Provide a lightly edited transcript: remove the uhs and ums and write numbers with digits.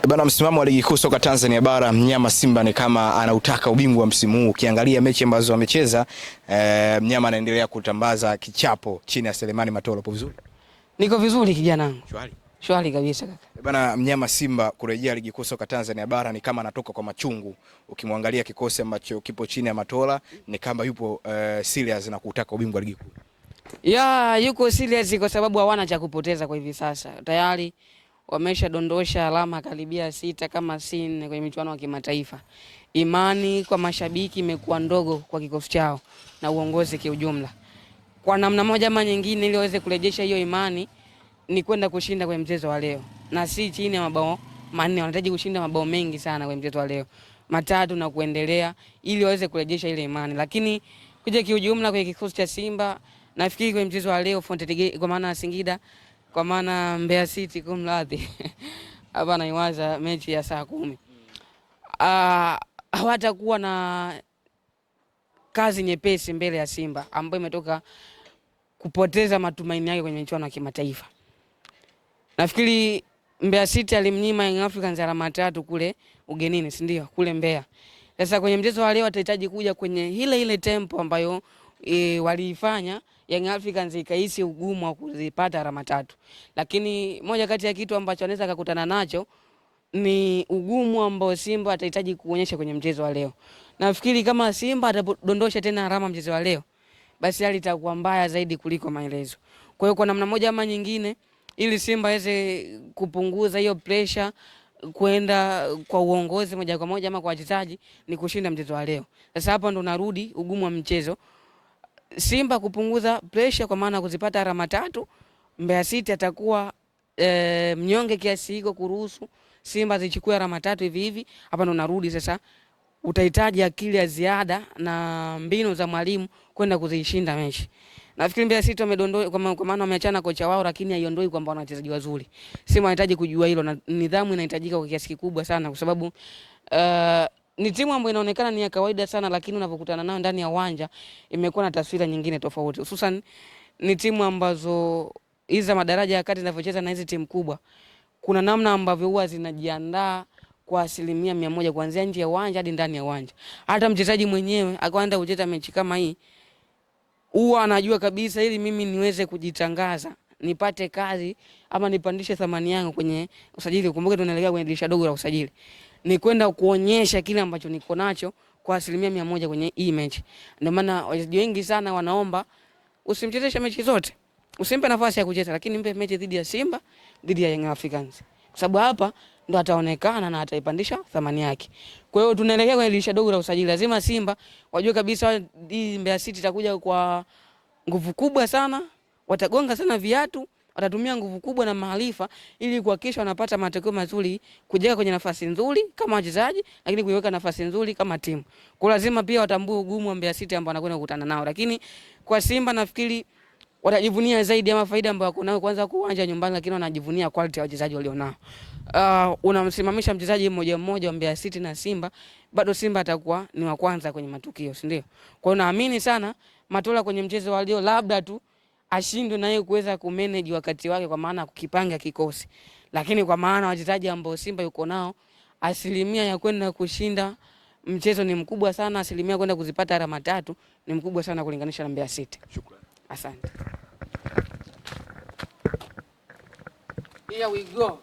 Bana, msimamo wa ligi kuu soka Tanzania bara, mnyama Simba ni kama anautaka ubingwa msimu huu. Ukiangalia mechi ambazo amecheza, mnyama anaendelea kutambaza kichapo chini ya Selemani Matola. Upo vizuri? Niko vizuri kijana. Shwari. Shwari kabisa kaka. Bana, mnyama Simba kurejea ligi kuu soka Tanzania bara ni kama anatoka kwa machungu. Ukimwangalia kikosi ambacho kipo chini ya Matola ni kama yupo serious na kutaka ubingwa ligi kuu. Yuko serious kwa sababu hawana cha kupoteza kwa hivi sasa. Tayari wamesha dondosha alama karibia 6 kama 4 kwenye michuano ya kimataifa. Imani kwa mashabiki imekuwa ndogo kwa kikosi chao na uongozi kiujumla. Kwa namna moja ama nyingine, ili waweze kurejesha hiyo imani ni kwenda kushinda kwenye mchezo wa leo. Na si chini ya mabao 4, wanahitaji kushinda mabao mengi sana kwenye mchezo wa leo. 3 na kuendelea ili waweze kurejesha ile imani. Lakini kuja kiujumla kwenye kikosi cha Simba, nafikiri kwenye mchezo wa leo kwa maana Singida, kwa maana Mbeya City kumradhi. Hapa naiwaza mechi ya saa 10. Hawatakuwa na kazi nyepesi mbele ya Simba ambayo imetoka kupoteza matumaini yake kwenye michuano ya kimataifa. Nafikiri Mbeya City alimnyima Young Africans alama 3 kule ugenini, si ndio? Kule Mbeya. Sasa kwenye mchezo wa leo watahitaji kuja kwenye ile tempo ambayo waliifanya Young Africans ikahisi ugumu wa kuzipata alama 3. Lakini moja kati ya kitu ambacho anaweza kukutana nacho ni ugumu ambao Simba atahitaji kuonyesha kwenye mchezo wa leo. Nafikiri kama Simba atadondosha tena alama mchezo wa leo, basi hali itakuwa mbaya zaidi kuliko maelezo. Kwa hiyo kwa namna moja ama nyingine, ili Simba aweze kupunguza hiyo pressure kwenda kwa uongozi moja kwa moja ama kwa wachezaji, ni kushinda mchezo wa leo. Sasa hapo ndo narudi ugumu wa mchezo. Simba kupunguza pressure kwa maana kuzipata alama 3, Mbeya City atakuwa mnyonge kiasi hiko kuruhusu Simba zichukue alama 3 hivi. Hapa ndo narudi sasa, utahitaji akili ya ziada na mbinu za mwalimu kwenda kuzishinda mechi. Nafikiri Mbeya City wamedondoa kwa maana wameachana kocha wao, lakini haiondoi kwamba wana wachezaji wazuri. Simba inahitaji kujua hilo, na nidhamu inahitajika kwa kiasi kikubwa sana, kwa sababu ni timu ambayo inaonekana ni ya kawaida sana, lakini unapokutana nao ndani ya uwanja imekuwa na taswira nyingine tofauti. Hususan ni timu ambazo hizo madaraja ya kati zinavyocheza na hizi timu kubwa, kuna namna ambavyo huwa zinajiandaa kwa 100% kuanzia nje ya uwanja hadi ndani ya uwanja. Hata mchezaji mwenyewe akaanza kucheza mechi kama hii, huwa anajua kabisa ili mimi niweze kujitangaza, nipate kazi ama nipandishe thamani yangu kwenye usajili. Kumbuka tunaelekea kwenye dirisha dogo la usajili. Ni kwenda kuonyesha kile ambacho niko nacho kwa 100% kwenye hii mechi. Ndio maana wachezaji wengi sana wanaomba usimchezeshe mechi zote. Usimpe nafasi ya kucheza, lakini mpe mechi dhidi ya Simba, dhidi ya Young Africans. Kwa sababu hapa ndo ataonekana na ataipandisha thamani yake. Kwa hiyo tunaelekea kwenye dirisha dogo la usajili. Lazima Simba wajue kabisa hii Mbeya City itakuja kwa nguvu kubwa sana, watagonga sana viatu, watatumia nguvu kubwa na maarifa ili kuhakikisha wanapata matokeo mazuri, kujenga kwenye nafasi nzuri kama wachezaji, lakini kuiweka nafasi nzuri kama timu. Kwa lazima pia watambue ugumu wa Mbeya City ambao anakwenda kukutana nao. Lakini kwa Simba nafikiri watajivunia zaidi ama faida ambayo wako nayo, kwanza kuanja nyumbani, lakini wanajivunia quality ya wachezaji walionao. Unamsimamisha mchezaji mmoja mmoja wa Mbeya City na Simba, bado Simba atakuwa ni wa kwanza kwenye matukio, si ndio? Kwa hiyo naamini sana Matola kwenye mchezo wa leo labda tu ashindwe na yeye kuweza kumanage wakati wake, kwa maana kukipanga kikosi. Lakini kwa maana wachezaji ambao Simba yuko nao, asilimia ya kwenda kushinda mchezo ni mkubwa sana, asilimia kwenda kuzipata alama 3 ni mkubwa sana kulinganisha na Mbeya City. Shukrani. Asante. Here we go.